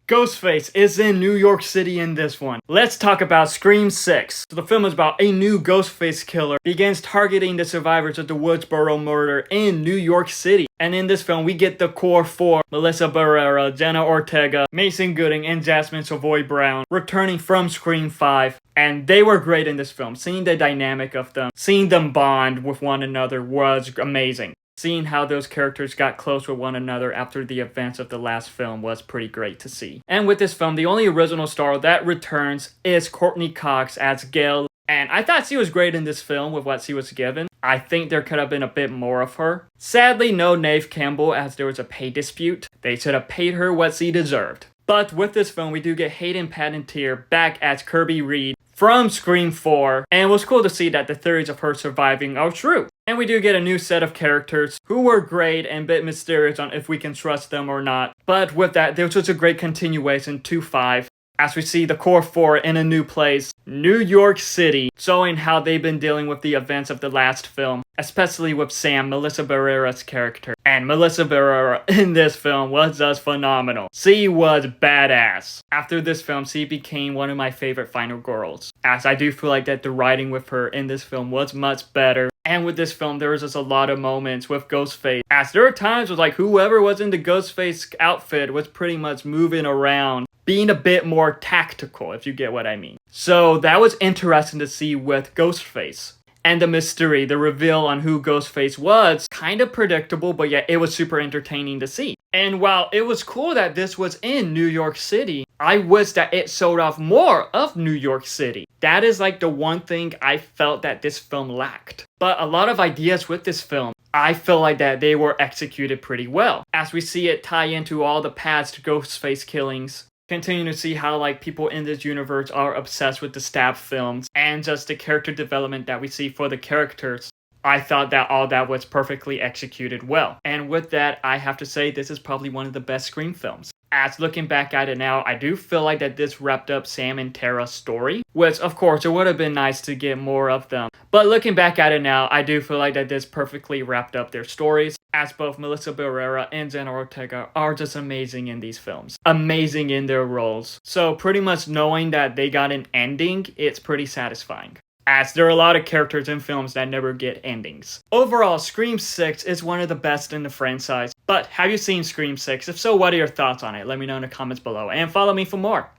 Ghostface is in New York City in this one. Let's talk about Scream 6. So the film is about a new Ghostface killer begins targeting the survivors of the Woodsboro murder in New York City. And in this film, we get the core four: Melissa Barrera, Jenna Ortega, Mason Gooding, and Jasmine Savoy Brown, returning from Scream 5. And they were great in this film. Seeing the dynamic of them, seeing them bond with one another was amazing. Seeing how those characters got close with one another after the events of the last film was pretty great to see. And with this film, the only original star that returns is Courtney Cox as Gail. And I thought she was great in this film with what she was given. I think there could have been a bit more of her. Sadly, no Neve Campbell, as there was a pay dispute. They should have paid her what she deserved. But with this film, we do get Hayden Panettiere back as Kirby Reed from Scream 4, and it was cool to see that the theories of her surviving are true. And we do get a new set of characters who were great and a bit mysterious on if we can trust them or not. But with that, there was just a great continuation to 5. As we see the core four in a new place, New York City, showing how they've been dealing with the events of the last film, especially with Sam, Melissa Barrera's character. And Melissa Barrera in this film was just phenomenal. She was badass. After this film, she became one of my favorite final girls, as I do feel like that the writing with her in this film was much better. And with this film, there was just a lot of moments with Ghostface, as there were times with like whoever was in the Ghostface outfit was pretty much moving around, being a bit more tactical, if you get what I mean. So that was interesting to see with Ghostface. And the mystery, the reveal on who Ghostface was, kind of predictable, but yet it was super entertaining to see. And while it was cool that this was in New York City, I wish that it showed off more of New York City. That is like the one thing I felt that this film lacked. But a lot of ideas with this film, I feel like that they were executed pretty well, as we see it tie into all the past Ghostface killings. Continue to see how like people in this universe are obsessed with the stab films and just the character development that we see for the characters. I thought that all that was perfectly executed well. And with that, I have to say this is probably one of the best Scream films. As looking back at it now, I do feel like that this wrapped up Sam and Tara's story, which of course it would have been nice to get more of them. But looking back at it now, I do feel like that this perfectly wrapped up their stories, as both Melissa Barrera and Jenna Ortega are just amazing in these films. Amazing in their roles. So pretty much knowing that they got an ending, it's pretty satisfying, as there are a lot of characters in films that never get endings. Overall, Scream 6 is one of the best in the franchise. But have you seen Scream 6? If so, what are your thoughts on it? Let me know in the comments below and follow me for more.